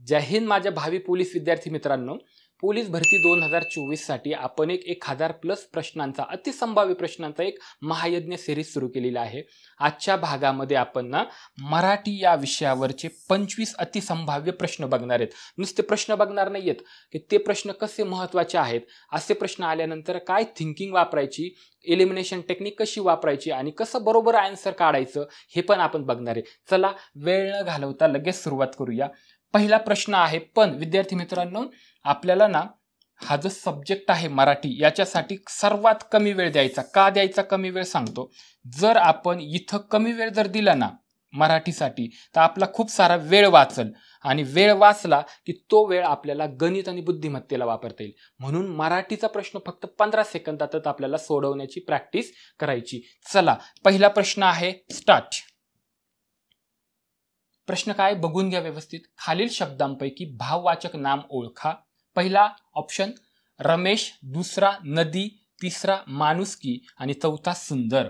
जय हिंद माझ्या भावी पोलीस विद्यार्थी मित्रांनो, पोलीस भरती 2024 साठी आपण एक 1000+ प्रश्नांचा अतिसंभाव्य प्रश्नांचा एक महायज्ञ सिरीज सुरू केलेला आहे। आजच्या भागामध्ये आपण ना मराठी या विषयावरचे 25 अतिसंभाव्य प्रश्न बघणार आहेत। नुसते प्रश्न बघणार नाहीयेत की ते प्रश्न कसे महत्त्वाचे आहेत, असे प्रश्न आल्यानंतर काय थिंकिंग वापरायची, एलिमिनेशन टेक्निक कशी वापरायची आणि कसं बरोबर आन्सर काढायचं हे पण आपण बघणार आहे। चला वेळ न घालवता लगेच सुरुवात करूया। पहिला प्रश्न आहे, पण विद्यार्थी मित्रांनो आपल्याला ना हा जो सब्जेक्ट आहे मराठी याच्यासाठी सर्वात कमी वेळ द्यायचा। का द्यायचा कमी वेळ सांगतो। जर आपण इथं कमी वेळ जर दिला ना मराठीसाठी तर आपला खूप सारा वेळ वाचल आणि वेळ वाचला की तो वेळ आपल्याला गणित आणि बुद्धिमत्तेला वापरता येईल। म्हणून मराठीचा प्रश्न फक्त 15 सेकंदातच आपल्याला सोडवण्याची प्रॅक्टिस करायची। चला पहिला प्रश्न आहे, स्टार्ट। प्रश्न काय बघून घ्या व्यवस्थित। खालील शब्दांपैकी भाववाचक नाम ओळखा। पहिला ऑप्शन रमेश, दुसरा नदी, तिसरा माणुसकी आणि चौथा सुंदर।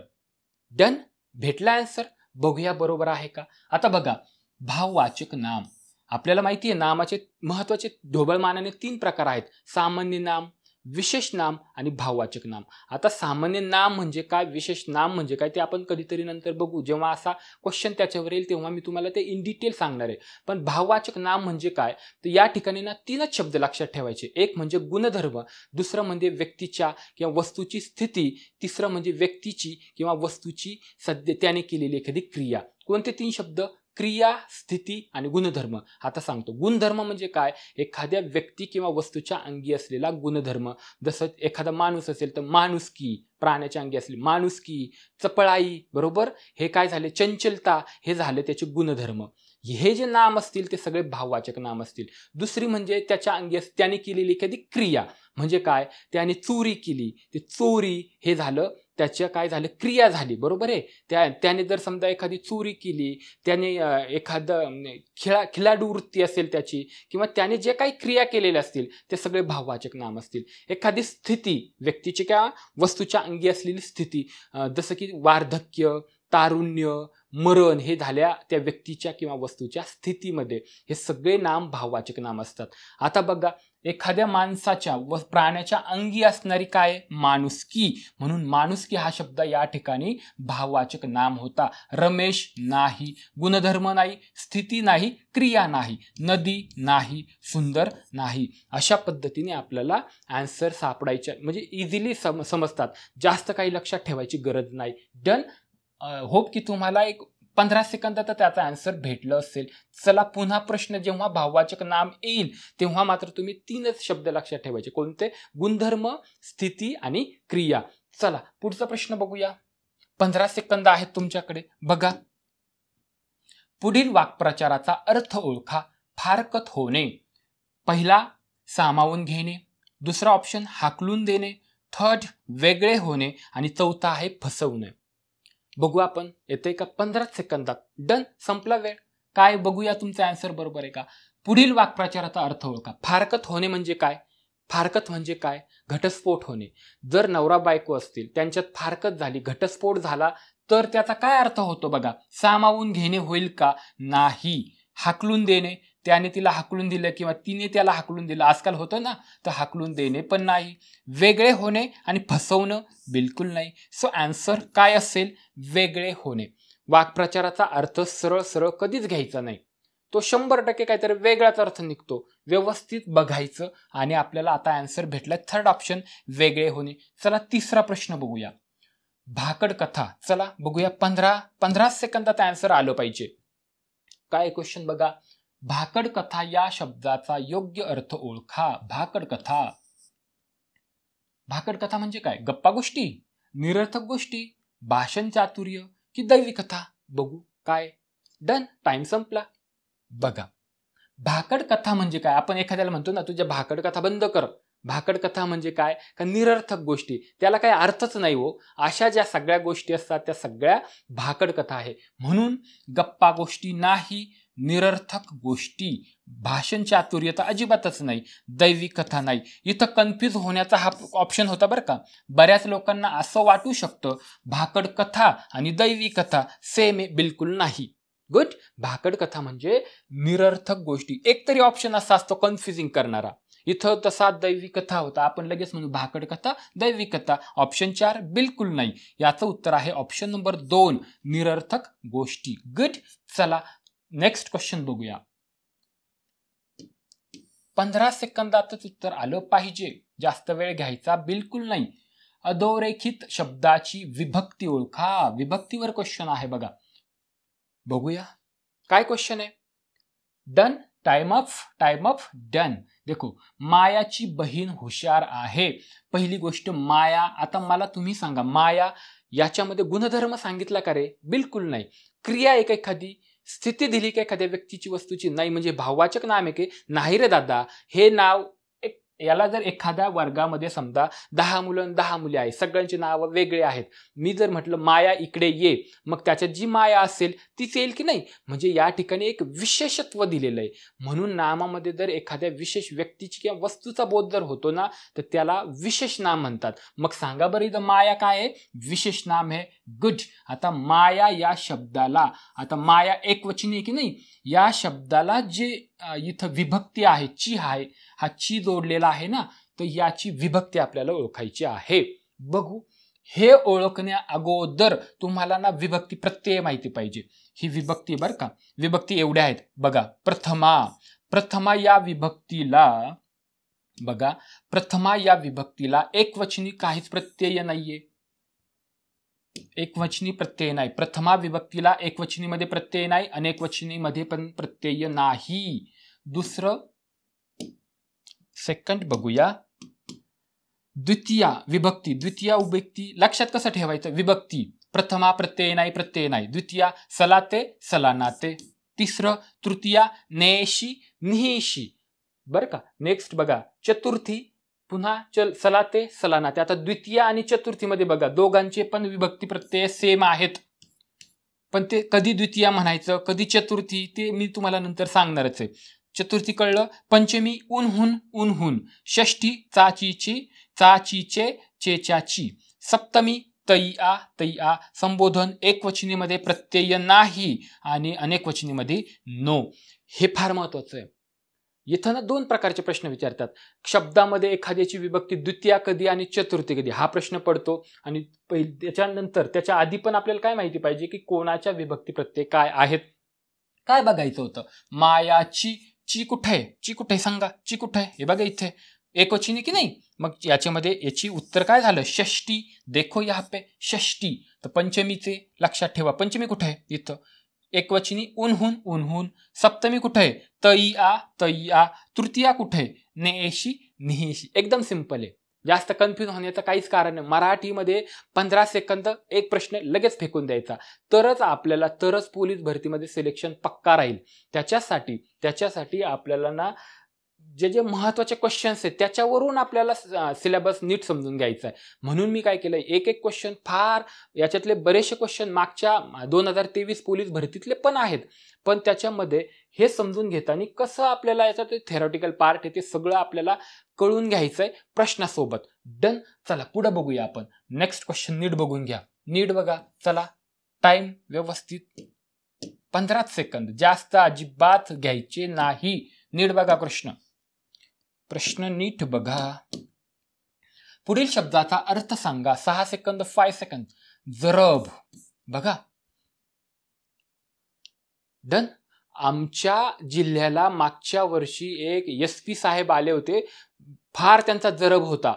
डन, भेटला आन्सर। बघूया बरोबर आहे का। आता बघा, भाववाचक नाम आपल्याला माहिती आहे नामाचे महत्त्वाचे ढोबळमानाने 3 प्रकार आहेत, सामान्य नाम, विशेष नाम आणि भाववाचक नाम। आता सामान्य नाम म्हणजे काय, विशेष नाम म्हणजे काय ते आपण कधीतरी नंतर बघू, जेव्हा असा क्वेश्चन त्याच्यावर येईल तेव्हा मी तुम्हाला ते इन डिटेल सांगणार आहे। पण भाववाचक नाम म्हणजे काय, तर या ठिकाणी ना 3च शब्द लक्षात ठेवायचे। एक म्हणजे गुणधर्म, दुसरं म्हणजे व्यक्तीच्या किंवा वस्तूची स्थिती, तिसरं म्हणजे व्यक्तीची किंवा वस्तूची सध्या त्याने केलेली एखादी क्रिया। कोणते 3 शब्द, क्रिया, स्थिती आणि गुणधर्म। आता सांगतो, गुणधर्म म्हणजे काय, एखाद्या व्यक्ती किंवा वस्तूच्या अंगी असलेला गुणधर्म। जसं एखादा माणूस असेल तर माणुसकी, प्राण्याच्या अंगी असलेली माणुसकी, चपळाई, बरोबर, हे काय झाले, चंचलता, हे झाले त्याचे गुणधर्म। हे जे नाम असतील ते सगळे भाववाचक नाम असतील। दुसरी म्हणजे त्याच्या अंगी त्याने केलेली एखादी क्रिया, म्हणजे काय, त्याने चोरी केली, ते चोरी हे झालं त्याच्या काय झालं, क्रिया झाली, बरोबर आहे। त्याने जर समजा एखादी चोरी केली, त्याने एखादं खिलाडू वृत्ती असेल त्याची, किंवा त्याने जे काही क्रिया केलेल्या असतील ते सगळे भाववाचक नाम असतील। एखादी स्थिती, व्यक्तीची किंवा वस्तूच्या अंगी असलेली स्थिती, जसं की वार्धक्य, तारुण्य, मरण, हे झाल्या त्या व्यक्तीच्या किंवा वस्तूच्या स्थितीमध्ये, हे सगळे नाम भाववाचक नाम असतात। आता बघा, एखाद्या माणसाच्या व प्राण्याच्या अंगी असणारी काय, माणुसकी, म्हणून माणुसकी हा शब्द या ठिकाणी भाववाचक नाम होता। रमेश नाही, गुणधर्म नाही, स्थिती नाही, क्रिया नाही, नदी नाही, सुंदर नाही। अशा पद्धतीने आपल्याला आन्सर सापडायचे, म्हणजे इझिली समजतात, जास्त काही लक्षात ठेवायची गरज नाही। डन, होप की तुम्हाला एक 15 सेकंदात त्याचा आन्सर भेटलं असेल। चला पुन्हा प्रश्न जेव्हा भाववाचक नाम येईल तेव्हा मात्र तुम्ही 3च शब्द लक्षात ठेवायचे, कोणते, गुणधर्म, स्थिती आणि क्रिया। चला पुढचा प्रश्न बघूया। 15 सेकंद आहेत तुमच्याकडे, बघा। पुढील वाक्प्रचाराचा अर्थ ओळखा। फारकत होणे, पहिला सामावून घेणे, दुसरा ऑप्शन हाकलून देणे, थर्ड वेगळे होणे आणि चौथा आहे फसवणे। बघू आपण, येते का 15 सेकंदात। डन, संपला वेळ। काय बघूया तुमचा आन्सर बरोबर आहे का। पुढील वाक्प्रचाराचा अर्थ ओळखा। फारकत होणे म्हणजे काय, फारकत म्हणजे काय, घटस्फोट होणे। जर नवरा बायको असतील, त्यांच्यात फारकत झाली, घटस्फोट झाला, तर त्याचा काय अर्थ होतो बघा। सामावून घेणे होईल का, नाही। हाकलून देणे, त्याने तिला हाकलून दिलं किंवा तिने त्याला हाकलून दिलं, आजकाल होतं ना, तर हाकलून देणे पण नाही। वेगळे होणे आणि फसवणं, बिलकुल नाही। सो आन्सर काय असेल, वेगळे होणे। वाक्प्रचाराचा अर्थ सरळ सरळ कधीच घ्यायचा नाही, तो 100% काहीतरी वेगळाच अर्थ निघतो। व्यवस्थित बघायचं आणि आपल्याला आता आन्सर भेटला, थर्ड ऑप्शन, वेगळे होणे। चला तिसरा प्रश्न बघूया। भाकड कथा, चला बघूया। 15 सेकंदात आन्सर आलं पाहिजे। काय क्वेश्चन बघा, भाकड कथा या शब्दाचा योग्य अर्थ ओळखा। भाकड कथा, भाकड कथा म्हणजे काय, गप्पा गोष्टी, निरर्थक गोष्टी, भाषण चातुर्य की दैवी कथा। बघू काय। डन, टाइम संपला। बघा, भाकड कथा म्हणजे काय, आपण एखाद्याला म्हणतो ना, तुझ्या भाकड कथा बंद कर। भाकड कथा म्हणजे काय, का निरर्थक गोष्टी, त्याला काही अर्थच नाही हो, अशा ज्या सगळ्या गोष्टी असतात त्या सगळ्या भाकड कथा आहे। म्हणून गप्पा गोष्टी नाही, निरर्थक गोष्टी, भाषण चातुर्य तर अजिबातच नाही, दैवी कथा नाही। इथं कन्फ्यूज होण्याचा हा ऑप्शन होता बरं का। बऱ्याच लोकांना असं वाटू शकतं भाकड कथा आणि दैवी कथा सेम आहे, बिलकुल नाही। गुड. भाकड कथा म्हणजे निरर्थक गोष्टी. एक तरी ऑप्शन असा असतो कन्फ्युजिंग करणारा. इथं तसा दैवी कथा होता, आपण लगेच म्हणू भाकड कथा दैवी कथा. ऑप्शन 4 बिलकुल नाही. याचं उत्तर आहे ऑप्शन नंबर 2 निरर्थक गोष्टी. गुड. चला नेक्स्ट क्वेश्चन बघूया. 15 सेकंदातच उत्तर आलं पाहिजे, जास्त वेळ घ्यायचा बिलकुल नाही. अधोरेखित शब्दाची विभक्ती ओळखा. विभक्तीवर क्वेश्चन आहे बघा. बघूया काय क्वेश्चन आहे. डन. Time of done. देखो मायाची बहीण हुशार आहे. पहिली गोष्ट माया. आता मला तुम्ही सांगा माया याच्यामध्ये गुणधर्म सांगितला का रे? बिलकुल नाही. क्रिया एक एखादी, स्थिती दिली का एखाद्या व्यक्तीची वस्तूची? नाही. म्हणजे भाववाचक नाम आहे की नाही रे दादा. हे नाव याला जर एखाद्या वर्गामध्ये समजा 10 मुलं आणि 10 मुली आहेत, सगळ्यांची नावं वेगळे आहेत. मी जर म्हटलं माया इकडे ये, मग त्याच्यात जी माया असेल तीच येईल की नाही? म्हणजे या ठिकाणी एक विशेषत्व दिलेलं आहे. म्हणून नामामध्ये जर एखाद्या विशेष व्यक्तीची किंवा वस्तूचा बोध जर होतो ना, तर त्याला विशेष नाम म्हणतात. मग सांगा बरं इथं माया काय आहे? विशेष नाम आहे. गुड. आता माया या शब्दाला, आता माया एकवचनी आहे की नाही, या शब्दाला जे इथं विभक्ती आहे ची आहे, हा ची जोडलेला आहे ना, तर याची विभक्ती आपल्याला ओळखायची आहे. बघू. हे ओळखण्या अगोदर तुम्हाला ना विभक्ती प्रत्यय माहिती पाहिजे. ही विभक्ती बरं का, विभक्ती एवढ्या आहेत बघा. प्रथमा या विभक्तीला बघा, प्रथमा या विभक्तीला एकवचनी काहीच प्रत्यय नाहीये. एकवचनी प्रत्यय नाही. प्रथमा विभक्तीला एकवचनीमध्ये प्रत्यय नाही, अनेकवचनीमध्ये पण प्रत्यय नाही. दुसरं सेकंड बघूया. द्वितीया विभक्ती, द्वितीया विभक्ती लक्षात कसं ठेवायचं? विभक्ती प्रथमा प्रत्यय नाही. द्वितीया सलाते सलानाते. तिसरं तृतीया नेशी निहिशी. बरं का. नेक्स्ट बघा चतुर्थी पुन्हा सलाते सलानाते. आता द्वितीया आणि चतुर्थीमध्ये बघा दोघांचे पण विभक्ती प्रत्यय सेम आहेत, पण ते कधी द्वितीया म्हणायचं कधी चतुर्थी ते मी तुम्हाला नंतर सांगणारच आहे. चतुर्थी कळलं. पंचमी उन्हून. षष्ठी चाचीचे चेचाची. सप्तमी तैया. संबोधन एकवचनीमध्ये प्रत्यय नाही आणि अनेकवचनीमध्ये नो. हे फार महत्वाचं आहे. इथं ना 2 प्रकारचे प्रश्न विचारतात. शब्दामध्ये एखाद्याची विभक्ती द्वितीया कधी आणि चतुर्थी कधी हा प्रश्न पडतो. आणि त्याच्यानंतर त्याच्या आधी पण आपल्याला काय माहिती पाहिजे की कोणाच्या विभक्ती प्रत्यय काय आहेत. काय बघायचं होतं? मायाची ची कुठे आहे सांगा. ची कुठे आहे? हे बघा इथे एकवचनी की नाही. मग याच्यामध्ये याची उत्तर काय झालं? षष्टी. देखो यहाँ पे षष्टी. तर पंचमीचे लक्षात ठेवा. पंचमी कुठे आहे? इथं एकवचनी उन्हून. सप्तमी कुठे आहे? तैया. तृतीया कुठे आहे? नेशी निहिशी. एकदम सिंपल आहे. जास्त कन्फ्युज होण्याचं काहीच कारण नाही. मराठीमध्ये 15 सेकंद एक प्रश्न लगेच फेकून द्यायचा, तरच पोलीस भरतीमध्ये सिलेक्शन पक्का राहील. त्याच्यासाठी आपल्याला ना जे महत्वाचे क्वेश्चन्स आहेत त्याच्यावरून आपल्याला सिलेबस नीट समजून घ्यायचा आहे. म्हणून मी काय केलंय, एक क्वेश्चन फार याच्यातले बरेचसे क्वेश्चन मागच्या 2023 पोलीस भरतीतले पण आहेत, पण त्याच्यामध्ये हे समजून घेताना कसं आपल्याला याच्यात थेरॉटिकल पार्ट आहे ते सगळं आपल्याला कळून घ्यायचंय प्रश्नासोबत. डन. चला पुढे बघूया आपण. नेक्स्ट क्वेश्चन नीट बघून घ्या. नीट बघा. चला टाइम व्यवस्थित 15 सेकंद, जास्त अजिबात घ्यायचे नाही. नीट बघा प्रश्न नीट बघा. पुढील शब्दाचा अर्थ सांगा. 6 सेकंद 5 सेकंद. जरब. बघा. डन. आमच्या जिल्ह्याला मागच्या वर्षी एक SP साहेब आले होते. फार त्यांचा जरब होता.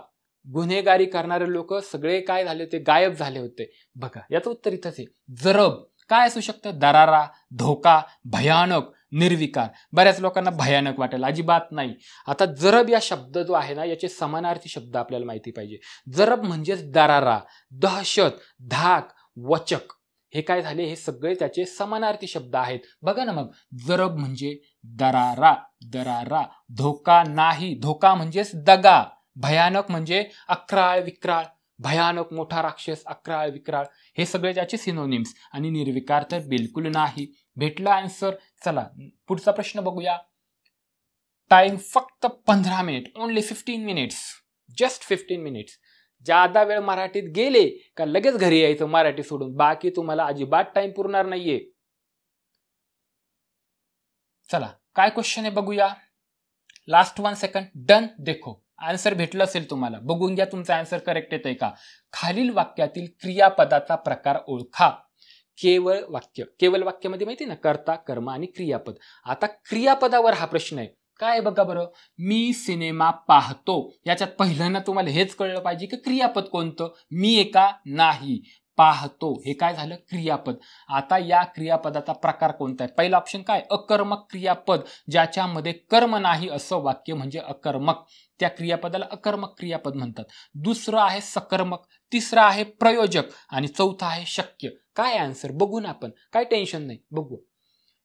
गुन्हेगारी करणारे लोक सगळे काय झाले होते? गायब झाले होते. बघा याचं उत्तर इथंच आहे. जरब काय असू शकतं? दरारा, धोका, भयानक, निर्विकार. बऱ्याच लोकांना भयानक वाटेल, अजिबात नाही. आता जरब या शब्द जो आहे ना, याचे समानार्थी शब्द आपल्याला माहिती पाहिजे. जरब म्हणजेच दरारा, दहशत, धाक, वचक. हे काय झाले? हे सगळे त्याचे समानार्थी शब्द आहेत. बघा ना. मग जरब म्हणजे दरारा. धोका नाही, धोका म्हणजेच दगा. भयानक म्हणजे अक्राळ विक्राळ. भयानक मोठा राक्षस, अक्राळ विक्राळ. हे सगळे त्याचे सिनोनिम्स. आणि निर्विकार तर बिलकुल नाही. भेटला आन्सर. चला पुढचा प्रश्न बघूया. टाइम फक्त 15 minute. Only 15 minutes. Just 15 minutes. ज्यादा वेळ मराठीत गेले का लगेच घरी यायचं मराठी सोडून. बाकी तुम्हाला अजिबात टाइम पुरणार नाहीये. चला काय क्वेश्चन आहे बघूया. Last 1 second. डन. देखो आन्सर भेटलं असेल तुम्हाला. बघून घ्या तुमचा आन्सर करेक्ट येतोय का. खालील वाक्यातील क्रियापदाचा प्रकार ओळखा. केवळ वाक्य. केवळ वाक्यामध्ये माहिती ना कर्ता, कर्म आणि क्रियापद. आता क्रियापदावर हा प्रश्न आहे. काय बघा बरं. मी सिनेमा पाहतो. याच्यात पहिल्यांदा तुम्हाला हेच कळलं पाहिजे की क्रियापद कोणतं. मी एका नाही. पाहतो हे काय झालं क्रियापद. आता या क्रियापदाचा प्रकार कोणता आहे. पहिला ऑप्शन काय अकर्मक क्रियापद. ज्याच्यामध्ये कर्म नाही असं वाक्य म्हणजे अकर्मक. त्या क्रियापदाला अकर्मक क्रियापद म्हणतात. दुसरं आहे सकर्मक. तिसरं आहे प्रयोजक आणि चौथा आहे शक्य. काय आन्सर बघू ना आपण. काय टेन्शन नाही बघू.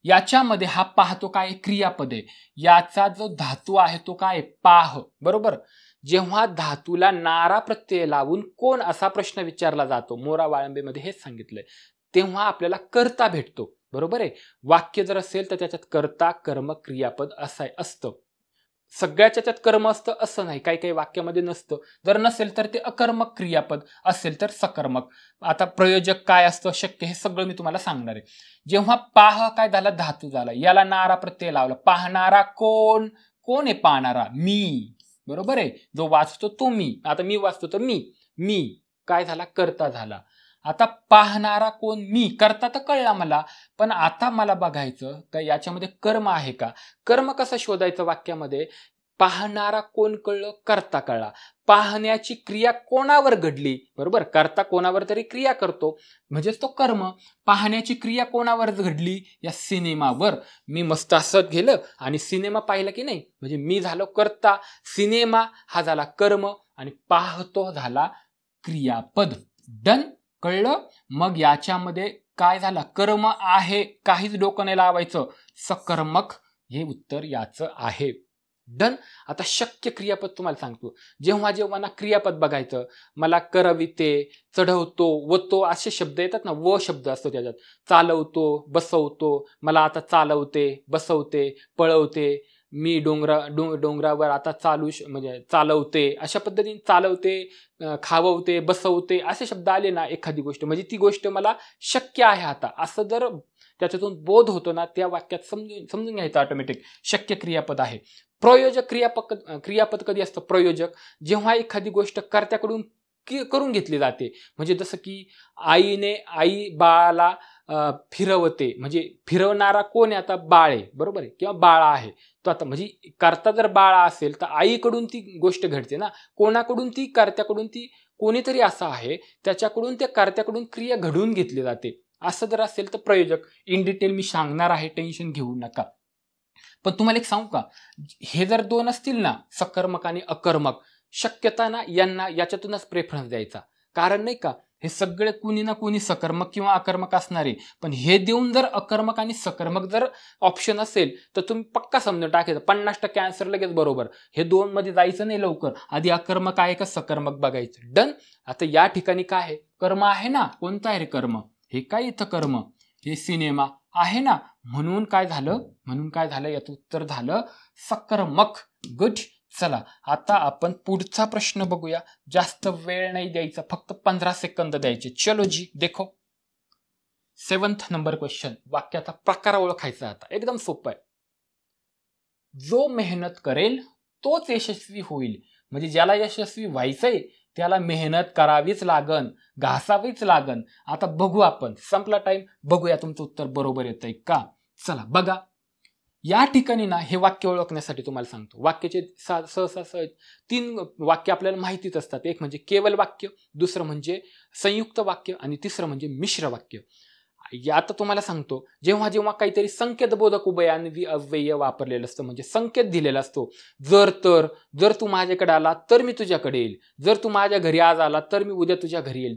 याच्यामध्ये हा पाहतो काय क्रियापद आहे. याचा जो धातू आहे तो काय पाह. बरोबर. जेव्हा धातूला नारा प्रत्यय लावून कोण असा प्रश्न विचारला जातो मोरा वाळंबेमध्ये हेच सांगितलंय. तेव्हा आपल्याला कर्ता भेटतो. बरोबर आहे. वाक्य जर असेल तर त्याच्यात कर्ता कर्म क्रियापद असतं. सगळ्याच्या त्यात कर्म असतं असं नाही. काही काही वाक्यामध्ये नसतं. जर नसेल तर ते अकर्मक क्रियापद, असेल तर सकर्मक. आता प्रयोजक काय असतं शक्य हे सगळं मी तुम्हाला सांगणार आहे. जेव्हा पाह काय झाला धातू झाला. याला नारा प्रत्यय लावला. पाहणारा कोण. कोण आहे पाहणारा मी. बरोबर आहे. जो वाचतो तो मी. आता मी वाचतो तर मी काय झाला कर्ता झाला. आता पाहणारा कोण मी. कर्ता तर कळला मला. पण आता मला बघायचं का याच्यामध्ये कर्म आहे का. कर्म कसं शोधायचं वाक्यामध्ये. पाहणारा कोण कळलं कर्ता कळला. पाहण्याची क्रिया कोणावर घडली. बरोबर. कर्ता कोणावर तरी क्रिया करतो म्हणजेच तो कर्म. पाहण्याची क्रिया कोणावर घडली या सिनेमावर. मी मस्त हसत गेलं आणि सिनेमा पाहिला की नाही म्हणजे मी झालो कर्ता. सिनेमा हा झाला कर्म आणि पाहतो झाला क्रियापद. डन. कळलं. मग याच्यामध्ये काय झालं कर्म आहे. काहीच डोकं नाही लावायचं. सकर्मक हे उत्तर याचं आहे. डन. आता शक्य क्रियापद तुम्हाला सांगतो. जेव्हा जेव्हा ना क्रियापद बघायचं मला करविते, चढवतो, वतो असे शब्द येतात ना. व शब्द असतो त्याच्यात. चालवतो, बसवतो. मला आता चालवते, बसवते, पळवते. मी डोंगरावर आता म्हणजे चालवते. अशा पद्धतीने चालवते, खाववते, बसवते असे शब्द आले ना एखादी गोष्ट म्हणजे ती गोष्ट मला शक्य आहे आता असं जर त्याच्यातून बोध होतो ना त्या वाक्यात समजून घ्यायचं ऑटोमॅटिक शक्य क्रियापद आहे. प्रयोजक क्रियापद कधी असतं प्रयोजक. जेव्हा एखादी गोष्ट कर्त्याकडून करून घेतली जाते. म्हणजे जसं की आई बाळाला फिरवते. म्हणजे फिरवणारा कोण आहे आता बाळ आहे. बरोबर आहे. किंवा बाळा आहे तो. आता म्हणजे कर्ता जर बाळा असेल तर आईकडून ती गोष्ट घडते ना. कोणाकडून ती कर्त्याकडून ती कोणीतरी असं आहे त्याच्याकडून त्या कर्त्याकडून क्रिया घडवून घेतली जाते. असं जर असेल तर प्रयोजक. इन डिटेल मी सांगणार आहे. टेन्शन घेऊ नका. पण तुम्हाला एक सांगू का हे जर दोन असतील ना सकर्मक आणि अकर्मक शक्यता ना यांना याच्यातूनच प्रेफरन्स द्यायचा. कारण नाही का हे सगळे कुणी ना कुणी सकर्मक किंवा अकर्मक असणारे. पण हे देऊन जर अकर्मक आणि सकर्मक जर ऑप्शन असेल तर तुम्ही पक्का समजून टाकायचं 50% आन्सर लगेच बरोबर. हे दोन मध्ये जायचं नाही लवकर. आधी अकर्मक आहे का सकर्मक बघायचं. डन. आता या ठिकाणी काय आहे कर्म आहे ना. कोणतं आहे रे कर्म. हे काय इथं कर्म. हे सिनेमा आहे ना. म्हणून काय झालं याचं उत्तर झालं सकर्मक. गुड. चला आता आपण पुढचा प्रश्न बघूया. जास्त वेळ नाही द्यायचा. फक्त 15 सेकंद द्यायचे. चलो जी देखो. 7th number question. वाक्याचा प्रकार ओळखायचा. आता एकदम सोपं आहे. जो मेहनत करेल तोच यशस्वी होईल. म्हणजे ज्याला यशस्वी व्हायचंय त्याला मेहनत करावीच लागन, घासावीच लागन. आता बघू आपण. संपला टाइम. बघूया तुमचं उत्तर बरोबर येतंय का. चला बघा. या ठिकाणी ना हे वाक्य ओळखण्यासाठी तुम्हाला सांगतो. वाक्याचे सहसा 3 वाक्य आपल्याला माहितीच असतात. एक म्हणजे केवल वाक्य, दुसरं म्हणजे संयुक्त वाक्य आणि तिसरं म्हणजे मिश्र वाक्य. आता तुम्हाला सांगतो जेव्हा जेव्हा काहीतरी संकेतबोधक उभयान्वी अव्यय वापरलेलं असतं म्हणजे संकेत दिलेला असतो. जर तू माझ्याकडे आला तर मी तुझ्याकडे येईल. जर तू माझ्या घरी आज आला तर मी उद्या तुझ्या घरी येईल.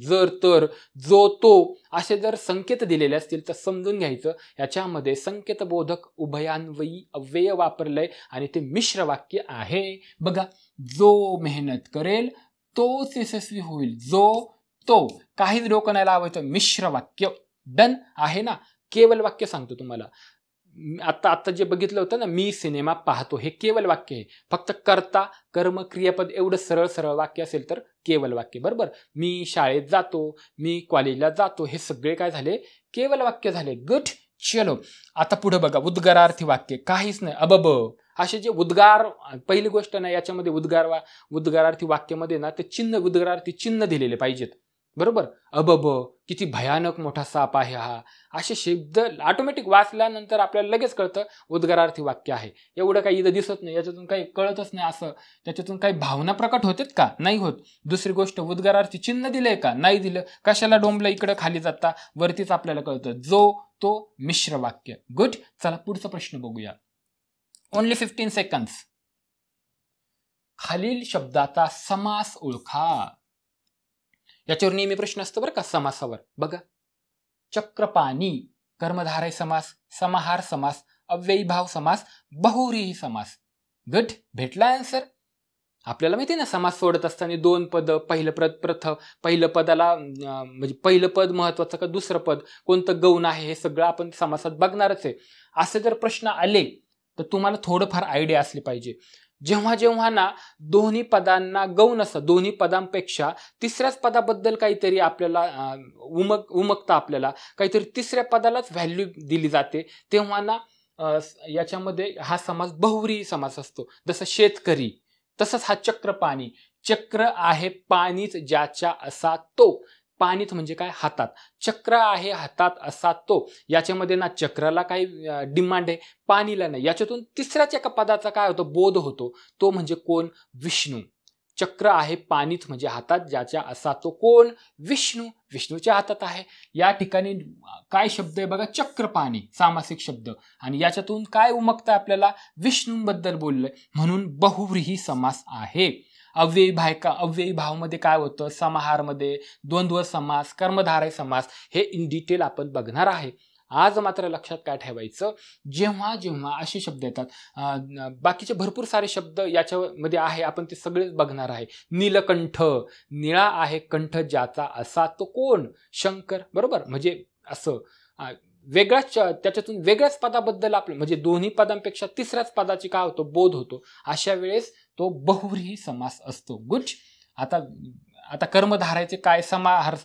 जो तो असे जर संकेत दिलेले असतील तर समजून घ्यायचं याच्यामध्ये संकेतबोधक उभयान्वयी अव्यय वापरलंय आणि ते मिश्र वाक्य आहे. बघा. जो मेहनत करेल तोच यशस्वी होईल. तो काहीच डोकं नाही लावायचं. मिश्र वाक्य. डन आहे ना. केवल वाक्य सांगतो तुम्हाला. आता जे बघितलं होतं ना मी सिनेमा पाहतो हे केवल वाक्य आहे. फक्त कर्ता कर्म क्रियापद एवढं सरळ वाक्य असेल तर केवल वाक्य. बरोबर. मी शाळेत जातो, मी कॉलेजला जातो हे सगळे काय झाले केवल वाक्य झाले. गुड. चलो आता पुढे बघा, उद्गारार्थी वाक्य काहीच नाही, अबब असे जे उद्गार, पहिली गोष्ट ना याच्यामध्ये उद्गारार्थी वाक्यामध्ये ना ते चिन्ह, उद्गारार्थी चिन्ह दिलेले पाहिजेत, बरोबर. अबब किती भयानक मोठा साप आहे हा, असे शब्द ऑटोमॅटिक वाचल्यानंतर आपल्याला लगेच कळतं उद्गारार्थी वाक्य आहे. एवढं काही इथं दिसत नाही, याच्यातून काही कळतच नाही, असं त्याच्यातून काही भावना प्रकट होतात का, नाही होत. दुसरी गोष्ट, उद्गारार्थी चिन्ह दिलंय का, नाही दिलं. कशाला डोंबलं इकडं खाली जाता, वरतीच आपल्याला कळतं, जो तो मिश्र वाक्य. गुड. चला पुढचा प्रश्न बघूया. Only 15 seconds. खालील शब्दाचा समास ओळखा. याच्यावर नेहमी प्रश्न असतो बरं का समासावर. बघा, चक्रपाणी, कर्मधारय समास, समाहार समास, अव्ययीभाव समास, बहुव्रीही समास. गुड. भेटला आन्सर. आपल्याला माहिती ना, समास सोडत असताना 2 पद, पहिलं पदाला म्हणजे पहिलं पद महत्वाचं का दुसरं पद, कोणतं गौण आहे, हे सगळं आपण समासात बघणारच आहे. असे जर प्रश्न आले तर तुम्हाला थोडंफार आयडिया असली पाहिजे. जेव्हा जेव्हा ना दोन्ही पदांना गौण असतं, दोन्ही पदांपेक्षा तिसऱ्याच पदाबद्दल काहीतरी आपल्याला उमगतं, आपल्याला काहीतरी तिसऱ्या पदालाच व्हॅल्यू दिली जाते, तेव्हा ना याच्यामध्ये हा समास बहुव्रीही समास असतो. जसं शेतकरी, तसंच हा चक्रपाणी. चक्र आहे पाणीच ज्याच्या असा तो. पाणीच म्हणजे काय, हातात. चक्र आहे हातात असा तो. याच्यामध्ये ना चक्राला काही डिमांड आहे, पाणीला नाही. याच्यातून तिसऱ्याच एका पदाचा काय होतो, बोध होतो. तो म्हणजे कोण, विष्णू. चक्र आहे पाणीच म्हणजे हातात ज्याच्या असा तो कोण, विष्णू. विष्णूच्या हातात आहे. या ठिकाणी काय शब्द आहे बघा, चक्रपाणी, सामासिक शब्द, आणि याच्यातून काय उमगतं आपल्याला, विष्णूंबद्दल बोललंय, म्हणून बहुव्रीही समास आहे. अव्ययी भावमध्ये काय होतं, समाहारमध्ये द्वंद्व समास, कर्मधारय समास, हे इन डिटेल आपण बघणार आहे. आज मात्र लक्षात काय ठेवायचं, जेव्हा जेव्हा असे शब्द येतात, बाकीचे भरपूर सारे शब्द याच्यामध्ये आहे, आपण ते सगळेच बघणार आहे. नीलकंठ, निळा आहे कंठ ज्याचा असा तो कोण, शंकर. बरोबर, म्हणजे असं वेगळ्याच त्याच्यातून वेगळ्याच पदाबद्दल आपलं म्हणजे दोन्ही पदांपेक्षा तिसऱ्याच पदाची काय होतो, बोध होतो. अशा वेळेस तो बहुव्रीही समास असतो. गुड. आता कर्मधारायचे काय, समाहार,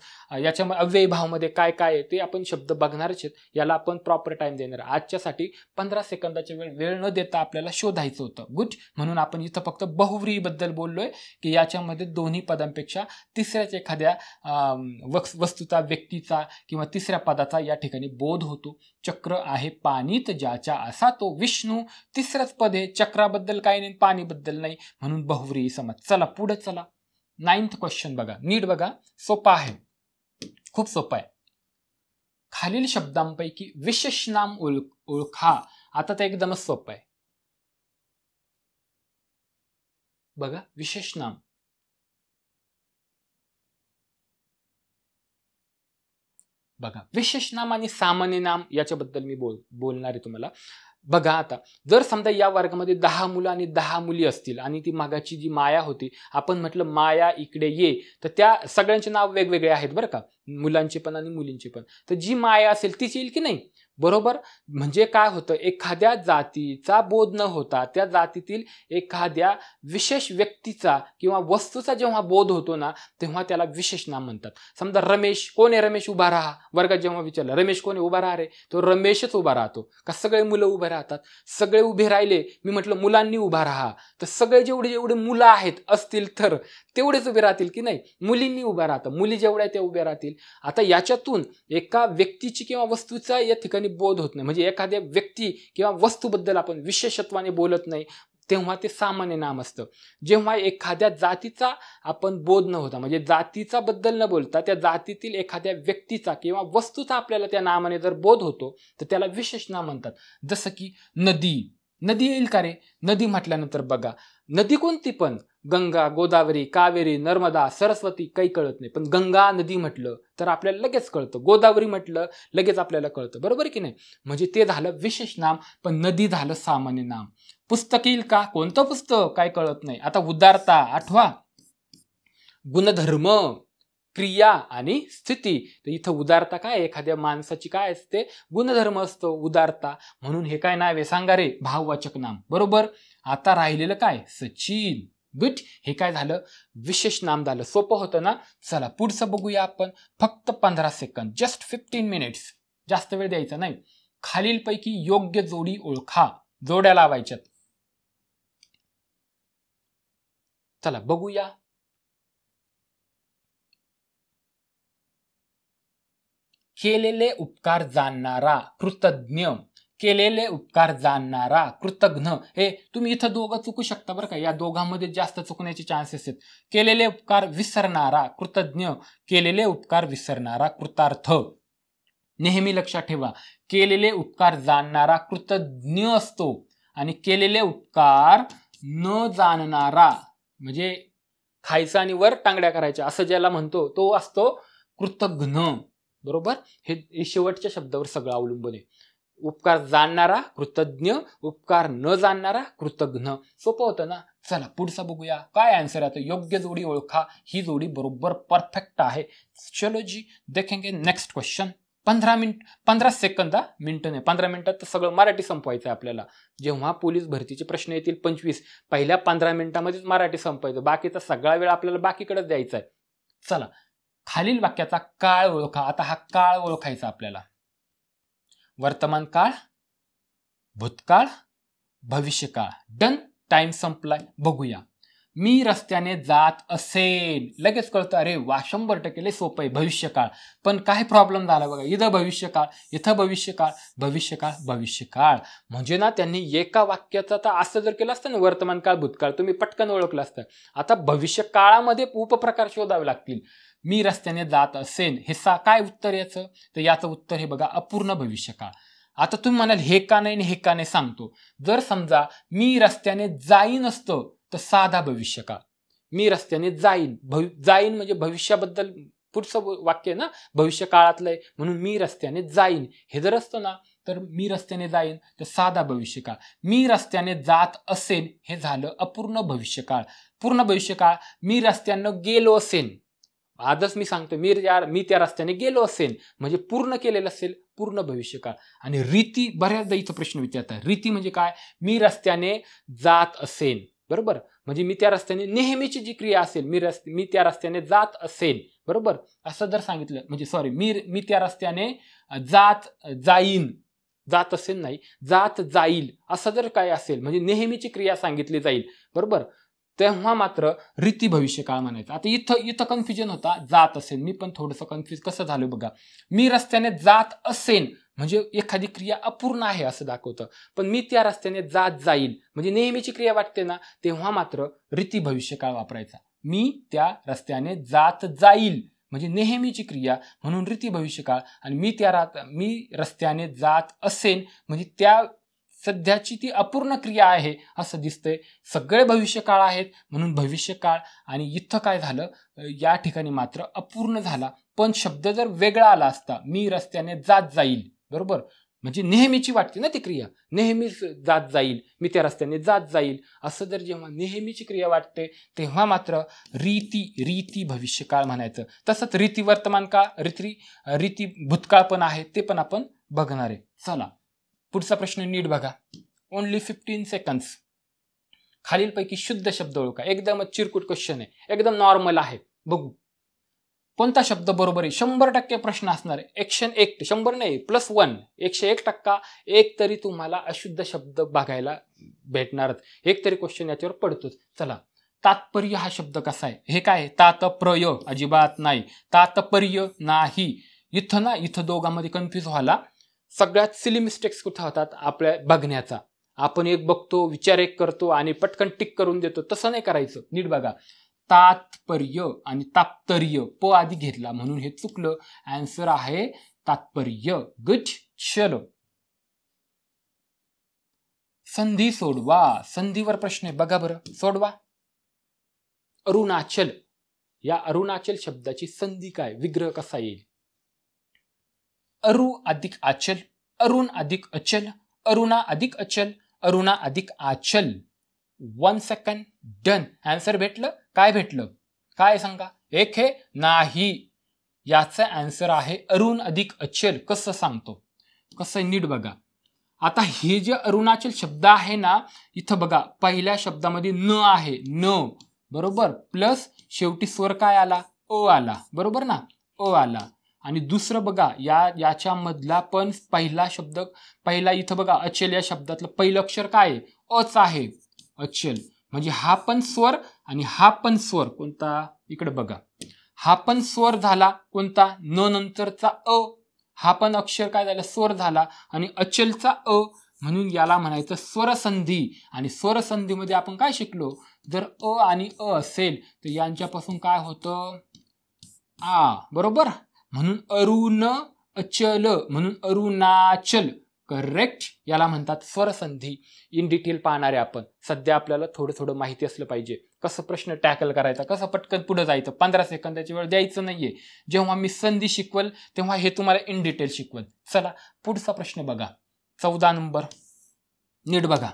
याच्यामध्ये अव्ययी भावमध्ये काय काय ते आपण शब्द बघणारच आहेत. याला आपण प्रॉपर टाइम देणार. आजच्यासाठी 15 सेकंदाची वेळ न देता आपल्याला शोधायचं होतं. गुड. म्हणून आपण इथं फक्त बहुव्रीहीबद्दल बोललोय की याच्यामध्ये दोन्ही पदांपेक्षा तिसऱ्याच एखाद्या वस्तूचा, व्यक्तीचा किंवा तिसऱ्या पदाचा या ठिकाणी बोध होतो. चक्र आहे पाणीत ज्याच्या असा तो विष्णू. तिसरंच पद आहे, चक्राबद्दल काही नाही, पाणीबद्दल नाही, म्हणून बहुव्रीही समास. चला पुढे चला. 9th क्वेश्चन बघा, नीट बघा, सोपा आहे, खूप सोपा आहे. खालील शब्दांपैकी विशेष नाम ओळखा. आता ते एकदमच सोपं आहे. बघा, विशेष नाम. बघा, विशेष नाम आणि सामान्य नाम याच्याबद्दल मी बोलणार आहे तुम्हाला. बघा, आता जर समजा या वर्गामध्ये 10 मुलं आणि 10 मुली असतील आणि ती मागाची जी माया होती, आपण म्हटलं माया इकडे ये, तर त्या सगळ्यांचे नाव वेगवेगळे आहेत बरं का, मुलांचे पण आणि मुलींचे पण. तर जी माया असेल तीच येईल की नाही, बरोबर. म्हणजे काय होतं, एखाद्या जातीचा बोध न होता त्या जातीतील एखाद्या विशेष व्यक्तीचा किंवा वस्तूचा जेव्हा बोध होतो ना, तेव्हा त्याला विशेष नाम म्हणतात. समजा रमेश, कोण आहे रमेश, उभा राहा. वर्गात जेव्हा विचारलं रमेश कोण आहे, उभा राहा रे, तो रमेशच उभा राहतो. का सगळे मुलं उभे राहतात, सगळे उभे राहिले, मी म्हटलं मुलांनी उभा राहा, तर सगळे जेवढे मुलं आहेत असतील तर तेवढेच उभे राहतील की नाही, मुलींनी उभा राहतात, मुली जेवढ्या त्या उभ्या राहतील. आता याच्यातून एका व्यक्तीची किंवा वस्तूचा या ठिकाणी बोध होत नाही, म्हणजे एखाद्या व्यक्ती किंवा वस्तूबद्दल आपण विशेषत्वाने बोलत नाही, तेव्हा ते सामान्य नाम असतं. जेव्हा एखाद्या जातीचा आपण बोध न होता, म्हणजे जातीचा बद्दल न बोलता त्या जातीतील एखाद्या व्यक्तीचा किंवा वस्तूचा आपल्याला त्या नामाने जर बोध होतो तर त्याला विशेष नाम म्हणतात. जसं की नदी. नदी येईल का रे, नदी म्हटल्यानंतर बघा, नदी कोणती पण, गंगा, गोदावरी, कावेरी, नर्मदा, सरस्वती, काही कळत नाही, पण गंगा नदी म्हटलं तर आपल्याला लगेच कळतं, गोदावरी म्हटलं लगेच आपल्याला कळतं, बरोबर की नाही. म्हणजे ते झालं विशेष नाम, पण नदी झालं सामान्य नाम. पुस्तक येईल का, कोणतं पुस्तक, काय कळत नाही. आता उदारता आठवा, गुणधर्म, क्रिया आणि स्थिती. तर इथं उदारता काय, एखाद्या माणसाची काय असते, गुणधर्म असतो, उदारता. म्हणून हे काय नाव आहे सांगा रे, भाववाचक नाम, बरोबर. आता राहिलेलं काय, सचिन. गुड. हे काय झालं, विशेष नाम झालं. सोपं होतं ना. चला पुढचं बघूया आपण. फक्त 15 सेकंद, जस्ट 15 मिनिट्स, जास्त वेळ द्यायचा नाही. खालीलपैकी योग्य जोडी ओळखा. जोड्या लावायच्यात. चला बघूया. केलेले उपकार जाणणारा कृतज्ञ. केलेले उपकार जाणणारा कृतज्ञ. हे तुम्ही इथं दोघं चुकू शकता बरं का. या दोघांमध्ये जास्त चुकण्याचे चान्सेस आहेत. केलेले उपकार विसरणारा कृतज्ञ. केलेले उपकार विसरणारा कृतार्थ. नेहमी लक्षात ठेवा, केलेले उपकार जाणणारा कृतज्ञ असतो आणि केलेले उपकार न जाणणारा म्हणजे खायचा आणि वर टांगड्या करायच्या असं ज्याला म्हणतो तो असतो कृतज्ञ. बरोबर. हे शेवटच्या शब्दावर सगळं अवलंबून आहे. उपकार जाणणारा कृतज्ञ, उपकार न जाणणारा कृतज्ञ. सोपं होतं ना. चला पुढचा बघूया काय आन्सर आहे. आता योग्य जोडी ओळखा. ही जोडी बरोबर परफेक्ट आहे. चलो जी देखेंगे नेक्स्ट क्वेश्चन. 15 सेकंद. मिनिटं नाही, 15 मिनिटात तर सगळं मराठी संपवायचं आहे आपल्याला. जेव्हा पोलीस भरतीचे प्रश्न येतील 25, पहिल्या 15 मिनिटांमध्येच मराठी संपवायचं. बाकीचा सगळा वेळ आपल्याला बाकीकडेच द्यायचा आहे. चला खालील वाक्याचा काळ ओळखा. आता हा काळ ओळखायचा आपल्याला. वर्तमान काळ, भूतकाळ, भविष्यकाळ. डन. टाइम संपलाय. बघूया. मी रस्त्याने जात असेन. लगेच कळतं अरे वा 100% लय सोपं आहे. भविष्यकाळ. पण काय प्रॉब्लेम झाला बघा. इथं भविष्यकाळ, इथं भविष्यकाळ, भविष्यकाळ, भविष्यकाळ. म्हणजे ना त्यांनी एका वाक्याचं आता असं जर केलं असतं ना वर्तमान काळ भूतकाळ तुम्ही पटकन ओळखलं असतं. आता भविष्यकाळामध्ये उपप्रकार शोधावे लागतील. मी रस्त्याने जात असेन हे काय उत्तर याचं. तर याचं उत्तर हे बघा अपूर्ण भविष्यकाळ. आता तुम्ही म्हणाल हे का नाही हे का नाही सांगतो. जर समजा मी रस्त्याने जाईन असतं तर साधा भविष्यकाळ. मी रस्त्याने जाईन. जाईन म्हणजे भविष्याबद्दल पुढचं वाक्य आहे ना, भविष्य काळातलं आहे म्हणून मी रस्त्याने जाईन. हे जर असतं ना तर मी रस्त्याने जाईन तर साधा भविष्यकाळ. मी रस्त्याने जात असेन हे झालं अपूर्ण भविष्यकाळ. पूर्ण भविष्यकाळ मी रस्त्यानं गेलो असेन. आजच मी सांगतो मी त्या रस्त्याने गेलो असेल म्हणजे पूर्ण केलेलं असेल पूर्ण भविष्यकाळ. आणि रीती बऱ्याचदा इथं प्रश्न विचारतात. रीती म्हणजे काय. मी रस्त्याने जात असेन. बरोबर. म्हणजे मी त्या रस्त्याने नेहमीची जी क्रिया असेल मी त्या रस्त्याने जात असेल. बरोबर. असं जर सांगितलं म्हणजे सॉरी मी त्या रस्त्याने जाईन. जात असेल नाही जात जाईल असं जर काय असेल म्हणजे नेहमीची क्रिया सांगितली जाईल. बरोबर. तेव्हा मात्र रीती भविष्यकाळ म्हणायचं. आता इथं कन्फ्युजन होता. जात असेल. मी पण थोडंसं कन्फ्युज कसं झालं बघा. मी रस्त्याने जात असेन म्हणजे एखादी क्रिया अपूर्ण आहे असं दाखवतं. पण मी त्या रस्त्याने जात जाईल म्हणजे नेहमीची क्रिया वाटते ना तेव्हा मात्र रीती भविष्यकाळ वापरायचा. मी त्या रस्त्याने जात जाईल म्हणजे नेहमीची क्रिया म्हणून रीती भविष्यकाळ. आणि मी रस्त्याने जात असेन म्हणजे त्या सध्याची ती अपूर्ण क्रिया आहे असं दिसतंय. सगळे भविष्यकाळ आहेत म्हणून भविष्यकाळ. आणि इथं काय झालं या ठिकाणी मात्र अपूर्ण झाला. पण शब्द जर वेगळा आला असता मी रस्त्याने जात जाईल. बरोबर. म्हणजे नेहमीची वाटते ना ती क्रिया. नेहमी जात जाईल. मी त्या रस्त्याने जात जाईल असं जर जेव्हा नेहमीची क्रिया वाटते तेव्हा मात्र रीती भविष्यकाळ म्हणायचं. तसंच रीती वर्तमान काळ रीती भूतकाळ पण आहे ते पण आपण बघणार आहे. चला पुढचा प्रश्न नीट बघा. Only 15 seconds. खालीलपैकी शुद्ध शब्द ओळखा. एकदमच चिरकुट क्वेश्चन आहे. एकदम नॉर्मल आहे. बघू कोणता शब्द बरोबर आहे. 100% प्रश्न असणार आहे. 101 100 नाही +1 101% एक तरी तुम्हाला अशुद्ध शब्द बघायला भेटणारच. एक तरी क्वेश्चन याच्यावर पडतोच. चला तात्पर्य हा शब्द कसा आहे. हे काय तात्पर्य अजिबात नाही. तात्पर्य नाही. इथं दोघांमध्ये कन्फ्युज व्हायला सगळ्यात सिली मिस्टेक्स कुठे होतात आपल्या बघण्याचा. आपण एक बघतो विचार एक करतो आणि पटकन टिक करून देतो. तसं नाही करायचं. नीट बघा. तात्पर्य आणि तात्पर्य प आधी घेतला म्हणून हे चुकलं. आन्सर आहे तात्पर्य. गुड. चलो संधी सोडवा. संधीवर प्रश्न आहे बघा बरं. सोडवा. अरुणाचल. या अरुणाचल शब्दाची संधी काय विग्रह कसा येईल. अरु अधिक आचल, अरुण अधिक अचल, अरुणा अधिक अचल, अरुणा अधिक आचल. 1 सेकंड. डन. आन्सर भेटलं. काय भेटलं काय सांगा. एक हे नाही. याचा आन्सर आहे अरुण अधिक अचल. कसं सांगतो कसं नीट बघा. आता हे जे अरुणाचल शब्द आहे ना इथं बघा पहिल्या शब्दामध्ये न आहे. न बरोबर प्लस शेवटी स्वर काय आला अ आला. बरोबर ना अ आला. आणि दुसरं बघा याच्यामधला पण पहिला इथं बघा अचल या शब्दातलं पहिलं अक्षर काय आहे? अच आहे. अचल म्हणजे हा पण स्वर आणि हा पण स्वर कोणता? इकडे बघा, हा पण स्वर झाला कोणता? न नंतरचा अ. हा पण अक्षर काय झाला? स्वर झाला आणि अचलचा अ, म्हणून याला म्हणायचं स्वरसंधी. आणि स्वरसंधीमध्ये आपण काय शिकलो? जर अ आणि अ असेल तर यांच्यापासून काय होतं? आ, बरोबर. म्हणून अरुण अचल म्हणून अरुणाचल. करेक्ट. याला म्हणतात स्वरसंधी. इन डिटेल पाहणार आहे आपण. सध्या आपल्याला थोडं माहिती असलं पाहिजे कसं प्रश्न टॅकल करायचा, कसं पटकन पुढे जायचं. 15 सेकंदाची वेळ द्यायचं नाहीये. जेव्हा मी संधी शिकवल तेव्हा हे तुम्हाला इन डिटेल शिकवल. चला पुढचा प्रश्न बघा, 14 नंबर. नीट बघा,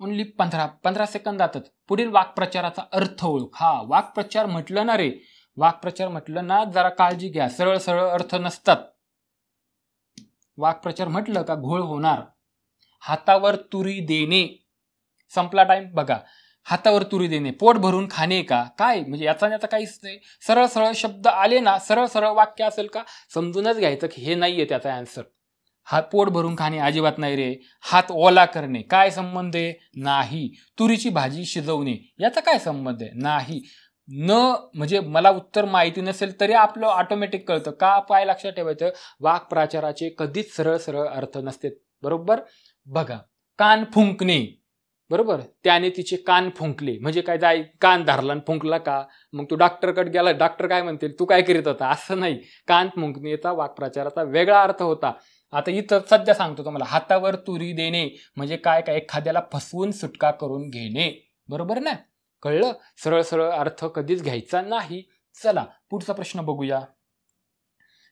ओनली 15 सेकंदातच. पुढील वाक्प्रचाराचा अर्थ ओळखा. वाक्प्रचार म्हटलं ना रे, वाक्प्रचार म्हटलं ना जरा काळजी घ्या. सरळ सरळ अर्थ नसतात. वाक्प्रचार म्हटलं का घोळ होणार. हातावर तुरी देणे. संपला टाइम. बघा, हातावर तुरी देणे, पोट भरून खाणे का? काय म्हणजे याचा काहीच नाही. सरळ सरळ शब्द आले ना, सरळ सरळ वाक्य असेल का समजूनच घ्यायचं की हे नाहीये त्याचा आन्सर. हात पोट भरून खाणे अजिबात नाही रे. हात ओला करणे काय संबंध आहे? नाही. तुरीची भाजी शिजवणे याचा काय संबंध आहे? नाही. न म्हणजे मला उत्तर माहिती नसेल तरी आपलं ऑटोमॅटिक कळतं का? पाय लक्षात ठेवायचं, वाक्प्रचाराचे कधीच सरळ सरळ अर्थ नसते. बरोबर. बघा, कान फुंकणे. बरोबर, त्याने तिचे कान फुंकले म्हणजे काय? जाय कान धरला आणि फुंकला का? मग तू डॉक्टरकडे गेला, डॉक्टर काय म्हणतील तू काय करीत होता? असं नाही. कान फुंकणेचा वाक्प्रचाराचा वेगळा अर्थ होता. आता इथं सध्या सांगतो तुम्हाला, हातावर तुरी देणे म्हणजे काय? काय एखाद्याला फसवून सुटका करून घेणे. बरोबर ना? कळलं? सरळ सरळ अर्थ कधीच घ्यायचा नाही. चला पुढचा प्रश्न बघूया.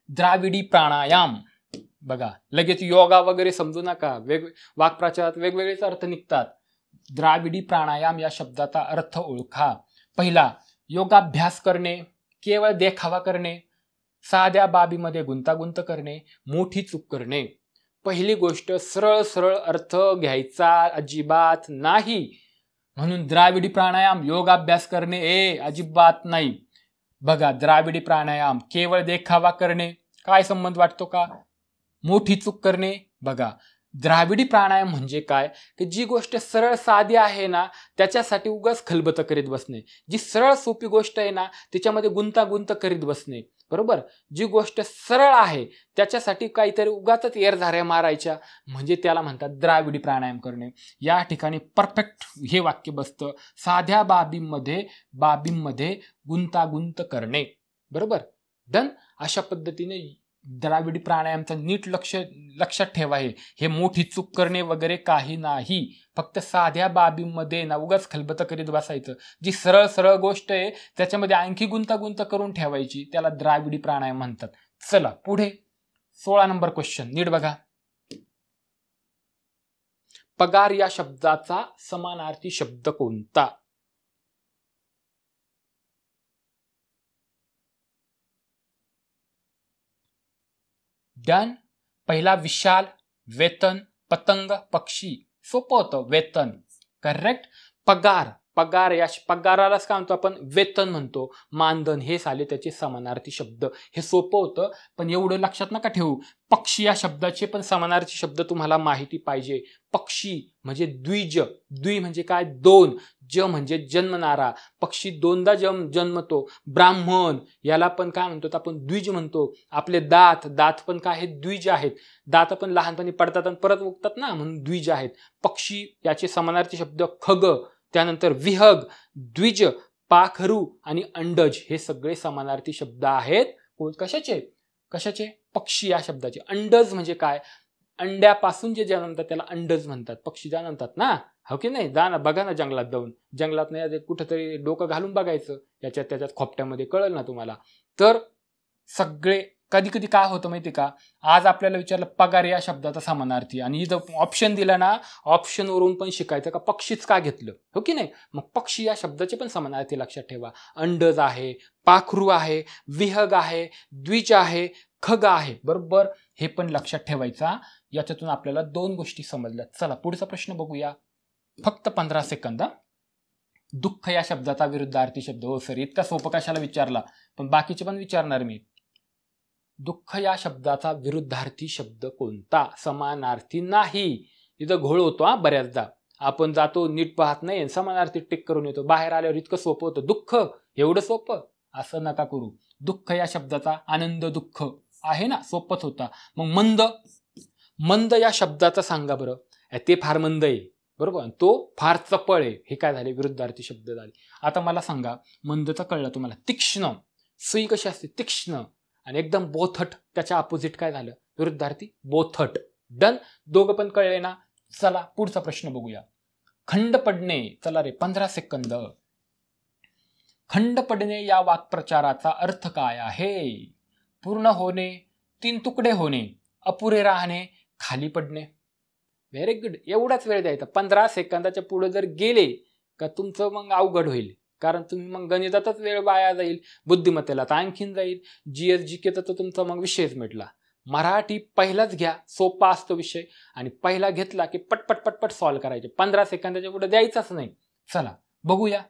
द्राविडी प्राणायाम. बघा, लगेच योगा वगैरे समजू नका. वाक्प्रचारात वेगवेगळेच अर्थ निघतात. द्राविडी प्राणायाम या शब्दाचा अर्थ ओळखा. पहिला, योगाभ्यास करणे, केवळ देखावा करणे, साध्या बाबीमध्ये गुंतागुंत करणे, मोठी चूक करणे. पहिली गोष्ट, सरळ सरळ अर्थ घ्यायचा अजिबात नाही. म्हणून द्राविडी प्राणायाम योगाभ्यास करणे अजिबात नाही. बघा, द्राविडी प्राणायाम केवळ देखावा करणे काय संबंध वाटतो का? मोठी चूक करणे. बघा, द्राविडी प्राणायाम म्हणजे काय? की जी गोष्ट सरळ साधी आहे ना त्याच्यासाठी उगाच खलबत करीत बसणे. जी सरळ सोपी गोष्ट आहे ना त्याच्यामध्ये गुंतागुंत करीत बसणे. बरोबर. जी गोष्ट सरळ आहे त्याच्यासाठी काहीतरी उगाच एरझाऱ्या मारायच्या, म्हणजे त्याला म्हणतात द्राविडी प्राणायाम करणे. या ठिकाणी परफेक्ट हे वाक्य बसतं, साध्या बाबींमध्ये गुंतागुंत करणे. बरोबर. डन. अशा पद्धतीने द्राविडी प्राणायामचा नीट लक्षात ठेवा. हे मोठी चूक करणे वगैरे काही नाही. फक्त साध्या बाबींमध्ये ना उगाच खलबत करीत बसायचं. जी सरळ सरळ गोष्ट आहे त्याच्यामध्ये आणखी गुंतागुंत करून ठेवायची, त्याला द्राविडी प्राणायाम म्हणतात. चला पुढे 16 नंबर क्वेश्चन. नीट बघा. पगार या शब्दाचा समानार्थी शब्द कोणता? डन. पहिला, विशाल. वेतन, पतंग, पक्षी. सोपं होतं. वेतन. करेक्ट. पगार. पगारालाच काय म्हणतो आपण? वेतन म्हणतो. मानधन हे झाले त्याचे समानार्थी शब्द. हे सोपं होतं, पण एवढं लक्षात नका ठेवू. पक्षी या शब्दाचे पण समानार्थी शब्द तुम्हाला माहिती पाहिजे. पक्षी म्हणजे द्विज. द्वि म्हणजे काय? दोन. ज म्हणजे जन्मणारा. पक्षी दोनदा जन्मतो. ब्राह्मण याला पण काय म्हणतो आपण? द्विज म्हणतो. आपले दात पण काय आहेत? द्विज आहेत. दात पण लहानपणी पडतात आणि परत उगतात ना, म्हणून द्विज आहेत. पक्षी याचे समानार्थी शब्द खग, त्यानंतर विहग, द्विज, पाखरू आणि अंडज हे सगळे समानार्थी शब्द आहेत. कशाचे? पक्षी या शब्दाचे. अंडज म्हणजे काय? अंड्यापासून जे जन्मतात त्याला अंडज म्हणतात. पक्षी जन्मतात ना, हो की नाही? जा ना, बघा ना जंगलात जाऊन. जंगलात नाही कुठेतरी डोकं घालून बघायचं, त्याच्यात खोपट्यामध्ये कळलं ना तुम्हाला. तर सगळे कधी कधी काय होतं माहिती का? आज आपल्याला विचारलं पगार या शब्दाचा समानार्थी, आणि इथं ऑप्शन दिला ना, ऑप्शनवरून पण शिकायचं का पक्षीच का घेतलं, हो की नाही? मग पक्षी या शब्दाचे पण समानार्थी लक्षात ठेवा. अंडज आहे, पाखरू आहे, विहग आहे, द्विज आहे, खग आहे. बरोबर. हे पण लक्षात ठेवायचा. याच्यातून आपल्याला 2 गोष्टी समजल्या. चला पुढचा प्रश्न बघूया. फक्त 15 सेकंद. दुःख या शब्दाचा विरुद्धार्थी शब्द. हो सर, इतका सोपं कशाला विचारला, पण बाकीचे पण विचारणार मी. दुःख या शब्दाचा विरुद्धार्थी शब्द कोणता? समानार्थी नाही. इथं घोळ होतो हा बऱ्याचदा. आपण जातो नीट पाहत नाही, समानार्थी टिक करून येतो. बाहेर आल्यावर इतकं सोपं होतं. दुःख एवढं सोपं? असं नका करू. दुःख या शब्दाचा आनंद दुःख आहे ना, सोपंच होता. मग मंद, मंद या शब्दाचा सांगा बरं. ते फार मंद आहे बरोबर, तो फार चपळ आहे. हे काय झाले? विरुद्धार्थी शब्द झाले. आता मला सांगा, मंदचं कळलं तुम्हाला. तीक्ष्ण, सुई कशी असते? तीक्ष्ण. आणि एकदम बोथट, त्याच्या अपोजिट काय झालं? विरुद्धार्थी बोथट. डन. दोघं पण कळले ना? चला पुढचा प्रश्न बघूया. खंड पडणे. चला रे 15 सेकंद. खंड पडणे या वाक्प्रचाराचा अर्थ काय आहे? पूर्ण होणे, 3 तुकडे होणे, अपुरे राहणे, खाली पडणे. Very good. एवढाच वेळ द्यायचा. 15 सेकंदाच्या पुढे जर गेले का तुमचं मग अवघड होईल. कारण तुम्ही मग गणितातच वेळ वाया जाईल, बुद्धिमत्तेला तर आणखीन जाईल, GS-GK तर तुमचा मग विषयच मिटला. मराठी पहिलाच घ्या, सोपा असतो विषय, आणि पहिला घेतला की पटपट पटपट सॉल्व्ह करायचे. 15 सेकंदाच्या पुढे द्यायचाच नाही. चला बघूया.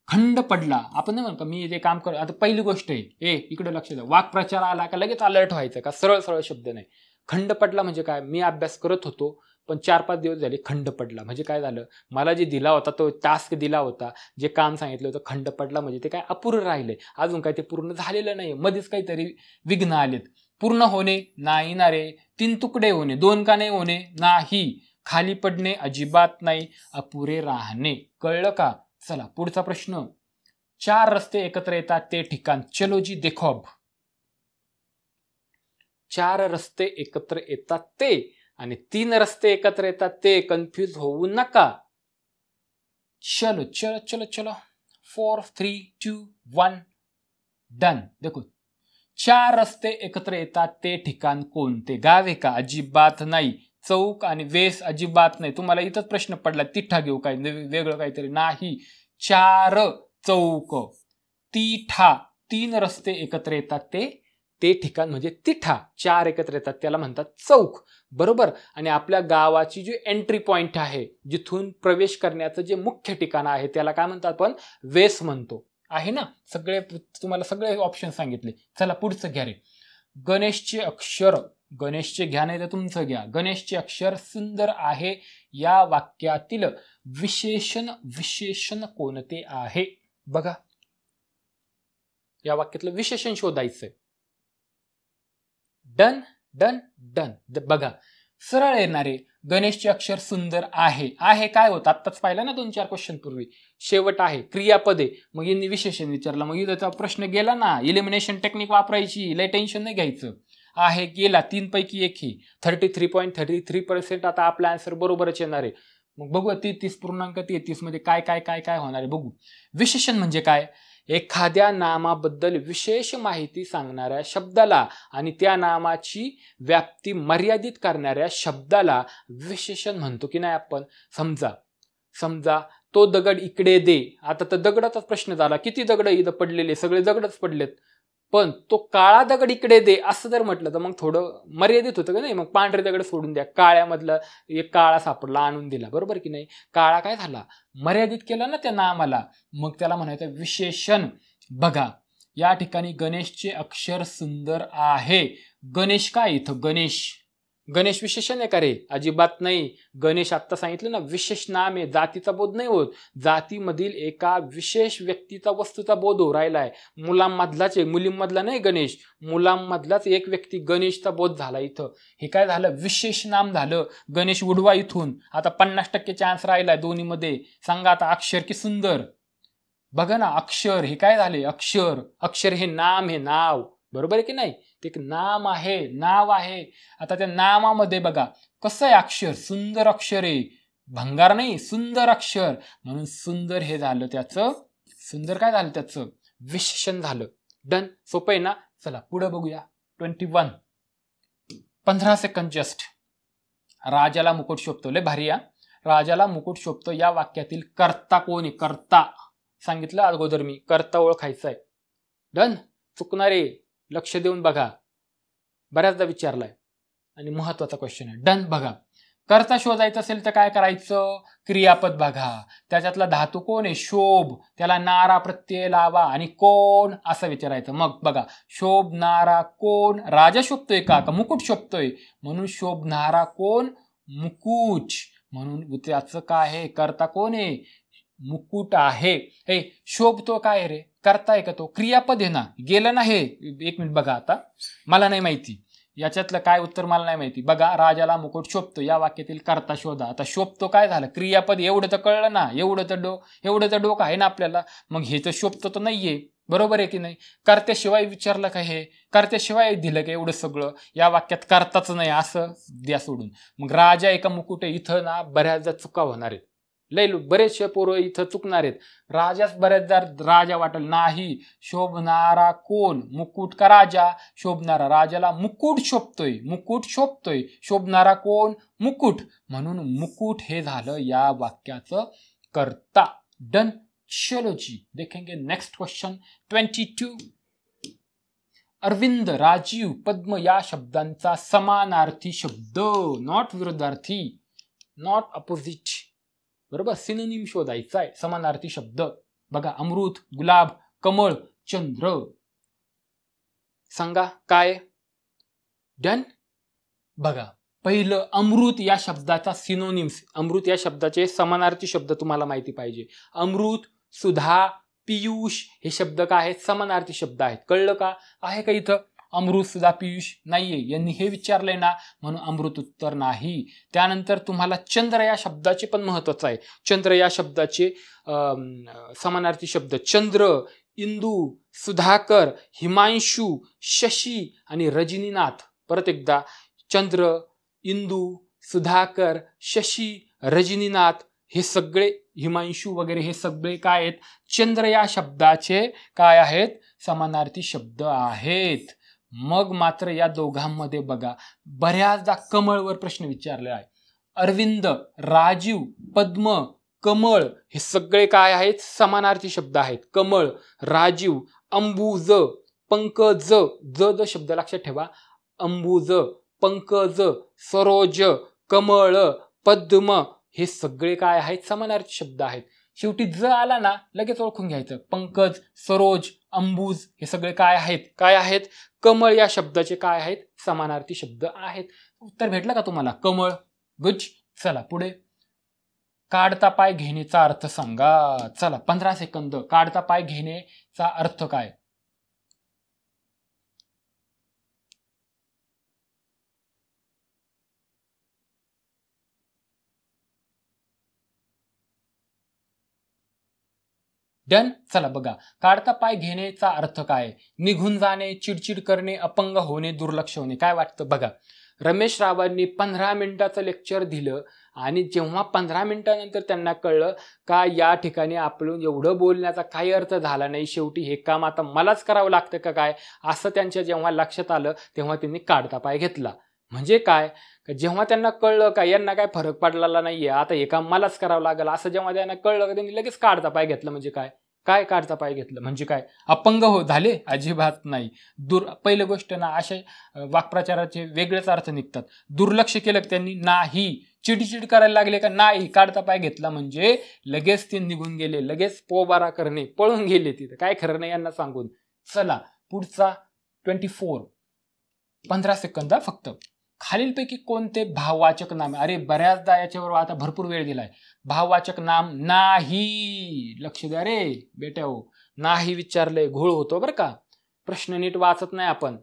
खंड पडला. आपण नाही म्हणतो मी जे काम करतो. आता पहिली गोष्ट आहे, इकडे लक्ष द्या. वाक्प्रचार आला का लगेच अलर्ट व्हायचं का? सरळ सरळ शब्द नाही. खंड पडला म्हणजे काय? मी अभ्यास करत होतो पण 4-5 दिवस झाले खंड पडला म्हणजे काय झालं? मला जे दिला होता तो टास्क दिला होता, जे काम सांगितलं होतं, खंड पडला म्हणजे ते काय अपुरं राहिले, अजून काय ते पूर्ण झालेलं नाही, मध्येच काहीतरी विघ्न आलेत. पूर्ण होणे नाही ना रे. 3 तुकडे होणे, 2 का नाही होणे? नाही. खाली पडणे अजिबात नाही. अपुरे राहणे. कळलं का? चला पुढचा प्रश्न. 4 रस्ते एकत्र येतात ते ठिकाण. चलो जी देखो अब. 4 रस्ते एकत्र येतात ते आणि 3 रस्ते एकत्र येतात ते. कन्फ्यूज होऊ नका. चलो चलो चलो चलो. 4 3 2 1 डन. देखो 4 रस्ते एकत्र येतात ते ठिकाण कोणते? गाव आहे का? अजिबात नाही. चौक आणि वेस? अजिबात नाही. तुम्हाला इथंच प्रश्न पडला, तिठा घेऊ काय वेगळं काहीतरी? नाही. 4 चौक, तिठा, 3 रस्ते एकत्र येतात ते ठिकाण म्हणजे तिठा. 4 एकत्र येतात त्याला म्हणतात चौक. बरोबर. आणि आपल्या गावाची जी एंट्री पॉइंट आहे, जिथून प्रवेश करण्याचं जे मुख्य ठिकाण आहे, त्याला काय म्हणतात? आपण वेस म्हणतो. आहे ना? सगळे तुम्हाला सगळे ऑप्शन सांगितले. चला पुढचं घ्या रे. गणेशचे अक्षर. गणेशचे घ्या नाही तर तुमचं घ्या. गणेशचे अक्षर सुंदर आहे या वाक्यातील विशेषण कोणते आहे? बघा, या वाक्यातलं विशेषण शोधायचंय. Done done done. बघा सरळ येणारे. गणेशचे अक्षर सुंदर आहे. आहे काय होतं? आत्ताच पाहिलं ना 2-4 क्वेश्चन पूर्वी. शेवट आहे, क्रियापदे. मग यांनी विशेषण विचारला, मग इथं प्रश्न गेला ना. इलिमिनेशन टेक्निक वापरायची, लय टेन्शन नाही घ्यायचं. आहे गेला, 3 पैकी 1 ही. 33.33% आता आपला आन्सर बरोबरच येणार आहे. मग बघू 33.33 मध्ये काय काय काय काय होणार आहे बघू. विशेषण म्हणजे काय? एखाद्या नामाबद्दल विशेष माहिती सांगणाऱ्या शब्दाला आणि त्या नामाची व्याप्ती मर्यादित करणाऱ्या शब्दाला विशेषण म्हणतो की नाही आपण? समजा तो दगड इकडे दे. आता तर दगडाचा प्रश्न झाला. किती दगड इथं पडलेले? सगळे दगडच पडलेत. पण तो काळा दगड इकडे दे असं जर म्हटलं तर मग थोडं मर्यादित होतं का नाही? मग पांढरे दगड सोडून द्या. काळ्यामधला एक काळा सापडला, आणून दिला. बरोबर की नाही? काळा काय झाला? मर्यादित केला ना त्या नामाला. मग त्याला म्हणायचं विशेषण. बघा या ठिकाणी गणेशचे अक्षर सुंदर आहे. गणेश काय इथं? गणेश विशेषण आहे का रे? अजिबात नाही. गणेश आत्ता सांगितलं ना विशेष नाम आहे. जातीचा बोध नाही होत. जातीमधील एका विशेष व्यक्तीचा, वस्तूचा बोध हो राहिलाय. मुलांमधलाच आहे, मुलींमधला नाही गणेश. मुलांमधलाच एक व्यक्ती गणेशचा बोध झाला इथं. हे काय झालं? विशेष नाम झालं. गणेश उडवा इथून. आता 50% चान्स राहिलाय दोन्हीमध्ये. सांगा आता अक्षर की सुंदर? बघा ना अक्षर. हे काय झाले? अक्षर हे नाम, हे नाव. बरोबर आहे की नाही? ते एक नाम आहे, नाव आहे. आता त्या नामामध्ये बघा कसं आहे अक्षर? सुंदर अक्षर आहे. भंगार नाही, सुंदर अक्षर. म्हणून सुंदर हे झालं त्याचं. सुंदर काय झालं त्याचं? विशेषण झालं. डन. सोपं आहे ना? चला पुढे बघूया. 21. 15 सेकंद जस्ट. राजाला मुकुट शोभतो. लय भारी या. राजाला मुकुट शोभतो या वाक्यातील कर्ता कोण आहे? कर्ता सांगितलं अगोदर मी. कर्ता ओळखायचा आहे. डन. चुकणारे लक्ष देऊन बघा. बऱ्याचदा विचारलाय आणि महत्वाचा क्वेश्चन आहे. डन. बघा कर्ता शोधायचं असेल तर काय करायचं, क्रियापद बघा, त्याच्यातला धातू कोण आहे, शोभ, त्याला नारा प्रत्यय लावा आणि कोण असं विचारायचं. मग बघा, शोभणारा कोण, राजा शोभतोय का मुकुट शोभतोय, म्हणून शोभणारा कोण, मुकुट, म्हणून त्याचं काय आहे, कर्ता कोण आहे, मुकुट आहे. हे शोभतो काय रे, करताय का, तो क्रियापद आहे ना, गेलं ना हे. एक मिनिट बघा, आता मला नाही माहिती याच्यातलं काय उत्तर, मला नाही माहिती. बघा, राजाला मुकुट शोभतो या वाक्यातील कर्ता शोधा. आता शोभतो काय झालं, क्रियापद, एवढं तर कळलं ना, एवढं तर डोकं आहे ना आपल्याला. मग हे तर शोभतो तर नाहीये, बरोबर आहे की नाही. कर्त्याशिवाय विचारलं का, हे कर्त्याशिवाय दिलं का एवढं सगळं, या वाक्यात कर्ताच नाही असं द्या सोडून. मग राजा एका मुकुट आहे, इथं ना बऱ्याचदा चुका होणार आहेत, लय बरेचसे पोरं इथं चुकणार आहेत. राजाच बऱ्याचदा राजा वाटेल, नाही, शोभणारा कोण, मुकुट का राजा, शोभणारा, राजाला मुकुट शोभतोय, शोभणारा कोण, मुकुट, म्हणून मुकुट हे झालं या वाक्याचं कर्ता. डन. चलो जी, देखेंगे नेक्स्ट क्वेश्चन 22. अरविंद, राजीव, पद्म या शब्दांचा समानार्थी शब्द, नॉट विरोधार्थी, नॉट अपोजिट, बरोबर, सिनोनिम शोधायचा आहे, समानार्थी शब्द. बघा, अमृत, गुलाब, कमळ, चंद्र, सांगा काय. डन. बघा, पहिलं अमृत या शब्दाचा सिनोनिम्स, अमृत या शब्दाचे समानार्थी शब्द तुम्हाला माहिती पाहिजे. अमृत, सुधा, पियुष हे शब्द काय आहेत, समानार्थी शब्द आहेत. कळलं का, आहे का इथं अमृत, सुधा, पियुष नाहीये, यांनी हे विचारलंय ना, म्हणून अमृत उत्तर नाही. त्यानंतर तुम्हाला चंद्र या शब्दाचे पण महत्वाचं आहे. चंद्र या शब्दाचे समानार्थी शब्द, चंद्र, इंदू, सुधाकर, हिमांशू, शशी आणि रजनीनाथ. परत एकदा, चंद्र, इंदू, सुधाकर, शशी, रजनीनाथ हे सगळे, हिमांशू वगैरे हे सगळे काय आहेत, चंद्र या शब्दाचे काय आहेत, समानार्थी शब्द आहेत. मग मात्र या दोघांमध्ये बघा, बऱ्याचदा कमळवर प्रश्न विचारलेला आहे. अरविंद, राजीव, पद्म, कमळ हे सगळे काय आहेत, समानार्थी शब्द आहेत. कमळ, राजीव, अंबुज, पंकज, ज शब्द लक्षात ठेवा, अंबुज, पंकज, सरोज, कमळ, पद्म हे सगळे काय आहेत, समानार्थी शब्द आहेत. शेवटी ज आला ना, लगेच ओळखून घ्यायचं, पंकज, सरोज, अंबुज हे सगळे काय आहेत, कमळ या शब्दाचे काय आहेत, समानार्थी शब्द आहेत. उत्तर भेटलं का तुम्हाला, कमळ. गुड. चला पुढे, काढता पाय घेण्याचा अर्थ सांगा. चला 15 सेकंद, काढता पाय घेण्याचा अर्थ काय. डन. चला बघा, काढता पाय घेण्याचा अर्थ काय, निघून जाणे, चिडचिड करणे, अपंग होणे, दुर्लक्ष होणे. काय वाटतं बघा, रमेश रावांनी 15 मिनिटाचं लेक्चर दिलं आणि जेव्हा 15 मिनिटानंतर त्यांना कळलं का या ठिकाणी आपण एवढं बोलण्याचा काही अर्थ झाला नाही, शेवटी हे काम आता मलाच करावं लागतं का काय, असं त्यांच्या जेव्हा लक्षात आलं तेव्हा त्यांनी काढता पाय घेतला. म्हणजे काय, जेव्हा त्यांना कळलं का यांना काय फरक पडलेला नाहीये, आता हे काम मलाच करावं लागेल, असं जेव्हा त्यांना कळलं का त्यांनी लगेच काढता पाय घेतलं. म्हणजे काय काढता पाय घेतलं म्हणजे काय, अपंग झाले, अजिबात नाही. पहिली गोष्ट ना, अशा वाक्प्रचाराचे वेगळेच अर्थ निघतात. दुर्लक्ष केलं त्यांनी, नाही. चिडचिड करायला लागले का, नाही. काढता पाय घेतला म्हणजे लगेच ते निघून गेले, लगेच पोबारा करणे, पळून गेले तिथे, काय खरं नाही यांना सांगून. चला पुढचा 24, 15 सेकंद फक्त. खालीलपैकी कोणते भाववाचक नाम, अरे बऱ्याचदा याच्यावर आता भरपूर वेळ दिलाय. भाववाचक नाम नाही, लक्ष द्या रे बेटा हो, नाही विचारलंय घोळ होतो बरं का, प्रश्न नीट वाचत नाही आपण.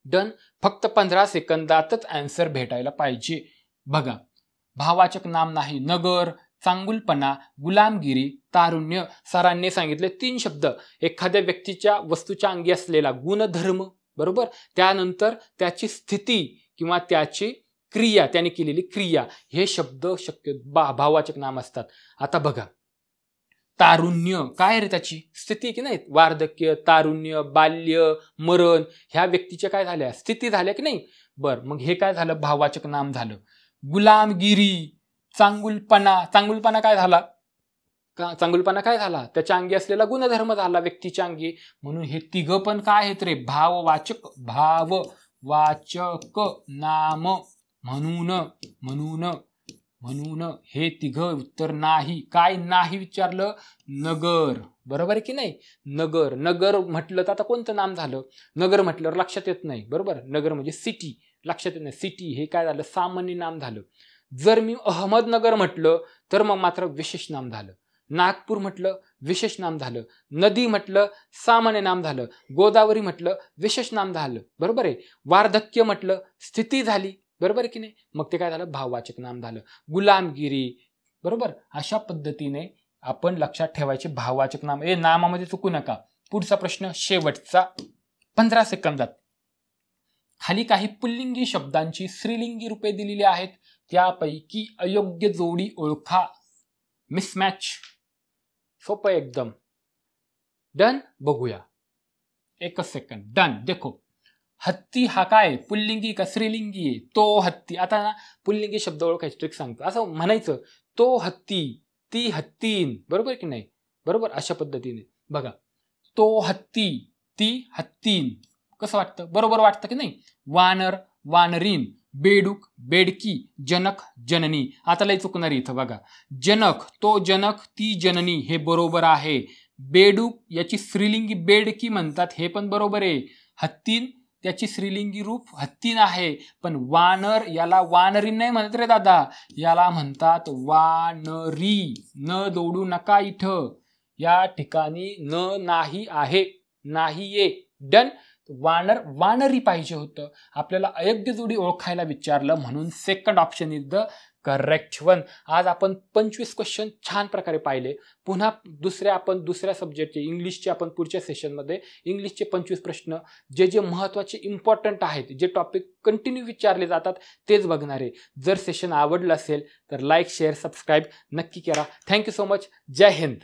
डन. फक्त 15 सेकंदातच आन्सर भेटायला पाहिजे. बघा, भाववाचक नाम नाही, नगर, चांगुलपणा, गुलामगिरी, तारुण्य. सरांनी सांगितले 3 शब्द, एखाद्या व्यक्तीच्या वस्तूच्या अंगी असलेला गुणधर्म, बरोबर, त्यानंतर त्याची स्थिती किंवा त्याची क्रिया, त्याने केलेली क्रिया, हे शब्द शक्य भाववाचक नाम असतात. आता बघा, तारुण्य काय रे, त्याची स्थिती की नाही, वार्धक्य, तारुण्य, बाल्य, मरण, ह्या व्यक्तीच्या काय झाल्या, स्थिती झाल्या की नाही. बर, मग हे काय झालं, भाववाचक नाम झालं. गुलामगिरी, चांगुलपणा काय झाला, चांगुलपणा काय झाला, त्याच्या अंगी असलेला गुणधर्म झाला व्यक्तीच्या अंगी. म्हणून हे तिघ पण काय आहेत रे, भाववाचक नाम म्हणून म्हणून म्हणून हे तिघं उत्तर नाही. काय नाही विचारलं? नगर. बरोबर आहे की नाही? नगर. नगर म्हटलं तर आता कोणतं नाम झालं? नगर म्हटल्यावर लक्षात येत नाही. बरोबर, नगर म्हणजे सिटी, लक्षात येत नाही. सिटी हे काय झालं? सामान्य नाम झालं. जर मी अहमदनगर म्हटलं तर मग मात्र विशेष नाम झालं. नागपूर म्हटलं विशेष नाम झालं. नदी म्हटलं सामान्य नाम झालं. गोदावरी म्हटलं विशेष नाम झालं. बरोबर आहे. वार्धक्य म्हटलं स्थिती झाली. बरोबर आहे की नाही? मग ते काय झालं? भाववाचक नाम झालं. गुलामगिरी. बरोबर, अशा पद्धतीने आपण लक्षात ठेवायचे भाववाचक नाम. नामामध्ये चुकू नका. पुढचा प्रश्न शेवटचा 15 सेकंदात. खाली काही पुल्लिंगी शब्दांची स्त्रीलिंगी रूपे दिलेली आहेत. त्यापैकी अयोग्य जोडी ओळखा. मिसमॅच. सोपं एकदम. डन. बघूया. एकच सेकंड. डन. देखो, हत्ती हा काय पुल्लिंगी का स्त्रीलिंगी आहे? तो हत्ती. आता ना पुल्लिंगी शब्द ओळखायची ट्रिक सांगतो. असं म्हणायचं, तो हत्ती, ती हत्तीन. बरोबर की नाही? बरोबर, अशा पद्धतीने बघा. तो हत्ती, ती हत्तीन. कसं वाटतं? बरोबर वाटतं की नाही? वानर, वानरीन. बेडूक, बेडकी. जनक, जननी. आता लय चुकणार इथं बघा. जनक, तो जनक, ती जननी. हे बरोबर आहे. बेडूक याची स्त्रीलिंगी बेडकी म्हणतात. हे पण बरोबर आहे. हत्तीन त्याची स्त्रीलिंगी रूप हत्तीन आहे. पण वानर याला वानरीन नाही म्हणत रे दादा, याला म्हणतात वानरी. न जोडू नका इथं. या ठिकाणी न नाही आहे, नाहीये. डन. वानर वानरी पाहिजे होतं. आपल्याला अयोग्य जोडी ओळखायला विचारलं म्हणून second option is the correct one. आज आपण 25 क्वेश्चन छान प्रकारे पाहिले. पुन्हा दुसऱ्या सब्जेक्टचे इंग्लिशचे आपण पुढच्या सेशनमध्ये इंग्लिशचे 25 प्रश्न जे महत्त्वाचे इम्पॉर्टंट आहेत, जे टॉपिक कंटिन्यू विचारले जातात तेच बघणार आहे. जर सेशन आवडलं असेल तर लाईक, शेअर, सबस्क्राईब नक्की करा. Thank you so much. जय हिंद.